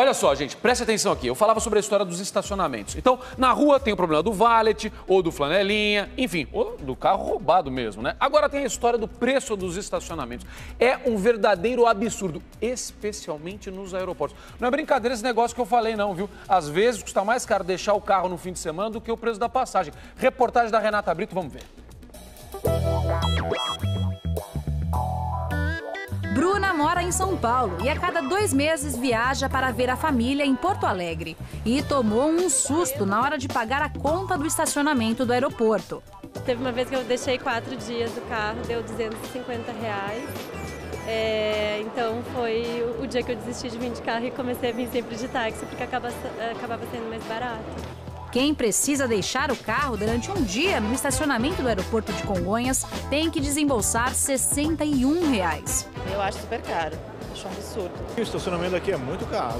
Olha só, gente, preste atenção aqui. Eu falava sobre a história dos estacionamentos. Então, na rua tem o problema do valet, ou do flanelinha, enfim, ou do carro roubado mesmo, né? Agora tem a história do preço dos estacionamentos. É um verdadeiro absurdo, especialmente nos aeroportos. Não é brincadeira esse negócio que eu falei, não, viu? Às vezes custa mais caro deixar o carro no fim de semana do que o preço da passagem. Reportagem da Renata Brito, vamos ver. Bruna mora em São Paulo e a cada 2 meses viaja para ver a família em Porto Alegre. E tomou um susto na hora de pagar a conta do estacionamento do aeroporto. Teve uma vez que eu deixei 4 dias do carro, deu R$250. Então foi o dia que eu desisti de vir de carro e comecei a vir sempre de táxi, porque acabava sendo mais barato. Quem precisa deixar o carro durante um dia no estacionamento do aeroporto de Congonhas tem que desembolsar R$ 61. Eu acho super caro, acho um absurdo. O estacionamento aqui é muito caro.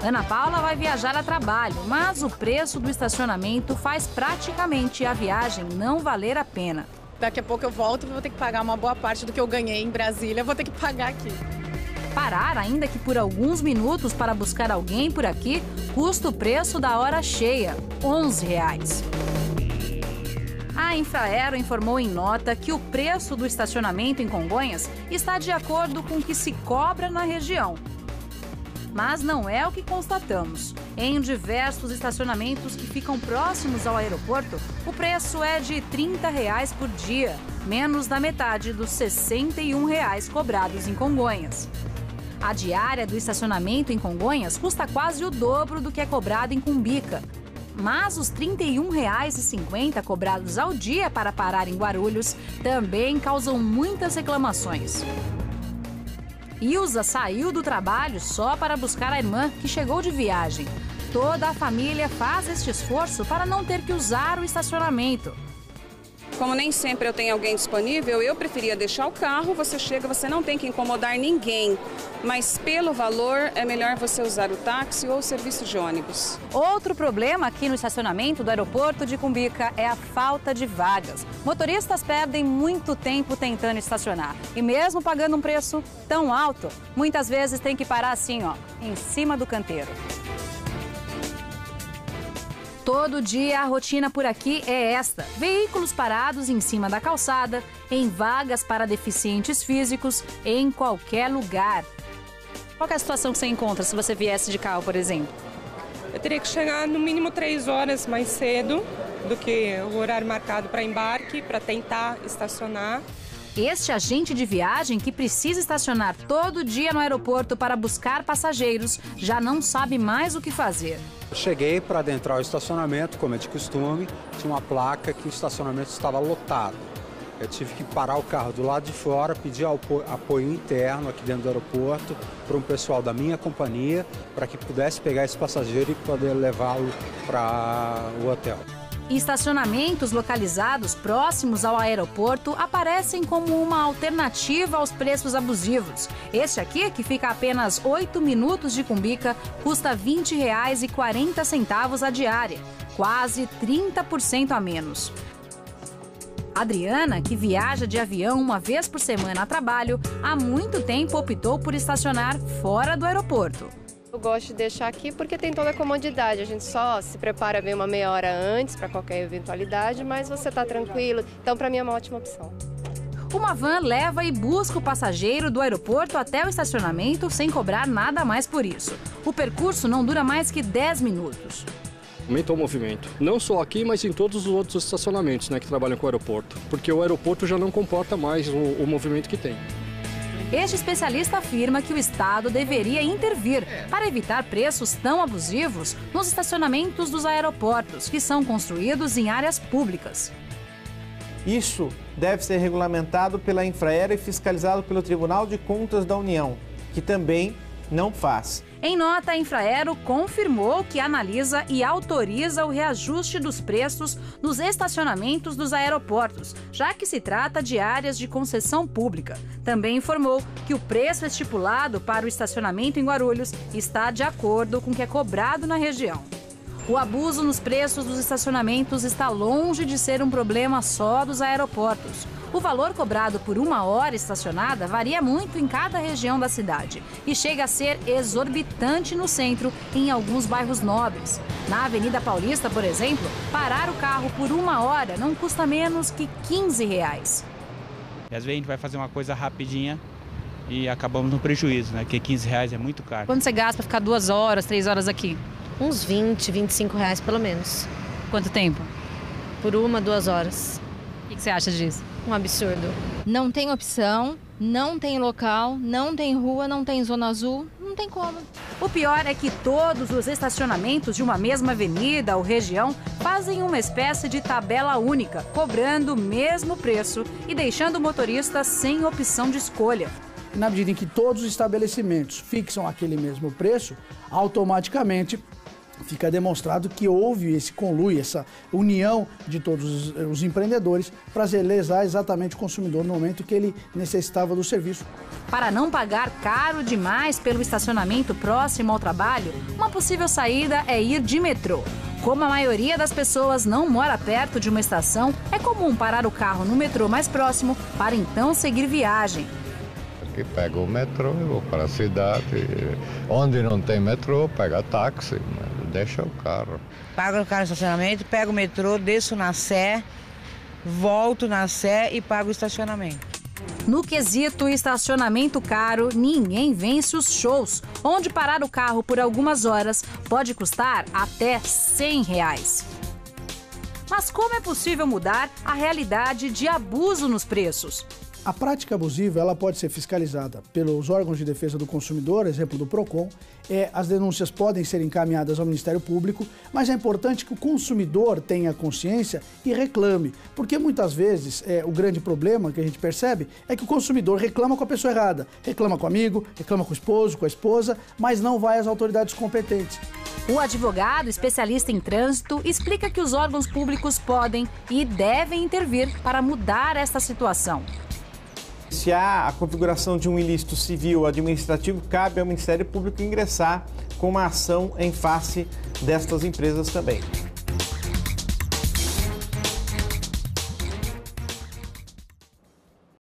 Ana Paula vai viajar a trabalho, mas o preço do estacionamento faz praticamente a viagem não valer a pena. Daqui a pouco eu volto e vou ter que pagar uma boa parte do que eu ganhei em Brasília, vou ter que pagar aqui. Parar, ainda que por alguns minutos, para buscar alguém por aqui, custa o preço da hora cheia, R$ 11. A Infraero informou em nota que o preço do estacionamento em Congonhas está de acordo com o que se cobra na região. Mas não é o que constatamos. Em diversos estacionamentos que ficam próximos ao aeroporto, o preço é de R$ 30 por dia, menos da metade dos R$ 61 cobrados em Congonhas. A diária do estacionamento em Congonhas custa quase o dobro do que é cobrado em Cumbica. Mas os R$ 31,50 cobrados ao dia para parar em Guarulhos também causam muitas reclamações. Ilza saiu do trabalho só para buscar a irmã, que chegou de viagem. Toda a família faz este esforço para não ter que usar o estacionamento. Como nem sempre eu tenho alguém disponível, eu preferia deixar o carro, você chega, você não tem que incomodar ninguém. Mas pelo valor, é melhor você usar o táxi ou o serviço de ônibus. Outro problema aqui no estacionamento do aeroporto de Cumbica é a falta de vagas. Motoristas perdem muito tempo tentando estacionar. E mesmo pagando um preço tão alto, muitas vezes tem que parar assim, ó, em cima do canteiro. Todo dia a rotina por aqui é esta: veículos parados em cima da calçada, em vagas para deficientes físicos, em qualquer lugar. Qual é a situação que você encontra se você viesse de carro, por exemplo? Eu teria que chegar no mínimo 3 horas mais cedo do que o horário marcado para embarque, para tentar estacionar. Este agente de viagem, que precisa estacionar todo dia no aeroporto para buscar passageiros, já não sabe mais o que fazer. Eu cheguei para adentrar o estacionamento, como é de costume, tinha uma placa que o estacionamento estava lotado. Eu tive que parar o carro do lado de fora, pedir apoio interno aqui dentro do aeroporto para um pessoal da minha companhia, para que pudesse pegar esse passageiro e poder levá-lo para o hotel. Estacionamentos localizados próximos ao aeroporto aparecem como uma alternativa aos preços abusivos. Este aqui, que fica a apenas 8 minutos de Cumbica, custa R$ 20,40 a diária, quase 30% a menos. Adriana, que viaja de avião uma vez por semana a trabalho, há muito tempo optou por estacionar fora do aeroporto. Eu gosto de deixar aqui porque tem toda a comodidade. A gente só se prepara bem uma meia hora antes para qualquer eventualidade, mas você está tranquilo. Então, para mim, é uma ótima opção. Uma van leva e busca o passageiro do aeroporto até o estacionamento sem cobrar nada mais por isso. O percurso não dura mais que 10 minutos. Aumentou o movimento, não só aqui, mas em todos os outros estacionamentos, que trabalham com o aeroporto, porque o aeroporto já não comporta mais o movimento que tem. Este especialista afirma que o Estado deveria intervir para evitar preços tão abusivos nos estacionamentos dos aeroportos, que são construídos em áreas públicas. Isso deve ser regulamentado pela Infraero e fiscalizado pelo Tribunal de Contas da União, que também não faz. Em nota, a Infraero confirmou que analisa e autoriza o reajuste dos preços nos estacionamentos dos aeroportos, já que se trata de áreas de concessão pública. Também informou que o preço estipulado para o estacionamento em Guarulhos está de acordo com o que é cobrado na região. O abuso nos preços dos estacionamentos está longe de ser um problema só dos aeroportos. O valor cobrado por 1 hora estacionada varia muito em cada região da cidade e chega a ser exorbitante no centro e em alguns bairros nobres. Na Avenida Paulista, por exemplo, parar o carro por 1 hora não custa menos que R$15. E às vezes a gente vai fazer uma coisa rapidinha e acabamos no prejuízo, né? Porque R$15 é muito caro. Quanto você gasta para ficar 2 horas, 3 horas aqui? Uns R$20, R$25 pelo menos. Quanto tempo? Por 1, 2 horas. O que você acha disso? Um absurdo. Não tem opção, não tem local, não tem rua, não tem zona azul, não tem como. O pior é que todos os estacionamentos de uma mesma avenida ou região fazem uma espécie de tabela única, cobrando o mesmo preço e deixando o motorista sem opção de escolha. Na medida em que todos os estabelecimentos fixam aquele mesmo preço, automaticamente fica demonstrado que houve esse conluio, essa união de todos os empreendedores para lesar exatamente o consumidor no momento que ele necessitava do serviço. Para não pagar caro demais pelo estacionamento próximo ao trabalho, uma possível saída é ir de metrô. Como a maioria das pessoas não mora perto de uma estação, é comum parar o carro no metrô mais próximo para então seguir viagem. Que pega o metrô, eu vou para a cidade. Onde não tem metrô, pega táxi, deixa o carro. Pago o carro no estacionamento, pego o metrô, desço na Sé, volto na Sé e pago o estacionamento. No quesito estacionamento caro, ninguém vence os shows, onde parar o carro por algumas horas pode custar até R$100. Mas como é possível mudar a realidade de abuso nos preços? A prática abusiva ela pode ser fiscalizada pelos órgãos de defesa do consumidor, exemplo do PROCON. As denúncias podem ser encaminhadas ao Ministério Público, mas é importante que o consumidor tenha consciência e reclame, porque muitas vezes o grande problema que a gente percebe é que o consumidor reclama com a pessoa errada, reclama com o amigo, reclama com o esposo, com a esposa, mas não vai às autoridades competentes. O advogado especialista em trânsito explica que os órgãos públicos podem e devem intervir para mudar esta situação. Se há a configuração de um ilícito civil ou administrativo, cabe ao Ministério Público ingressar com uma ação em face destas empresas também.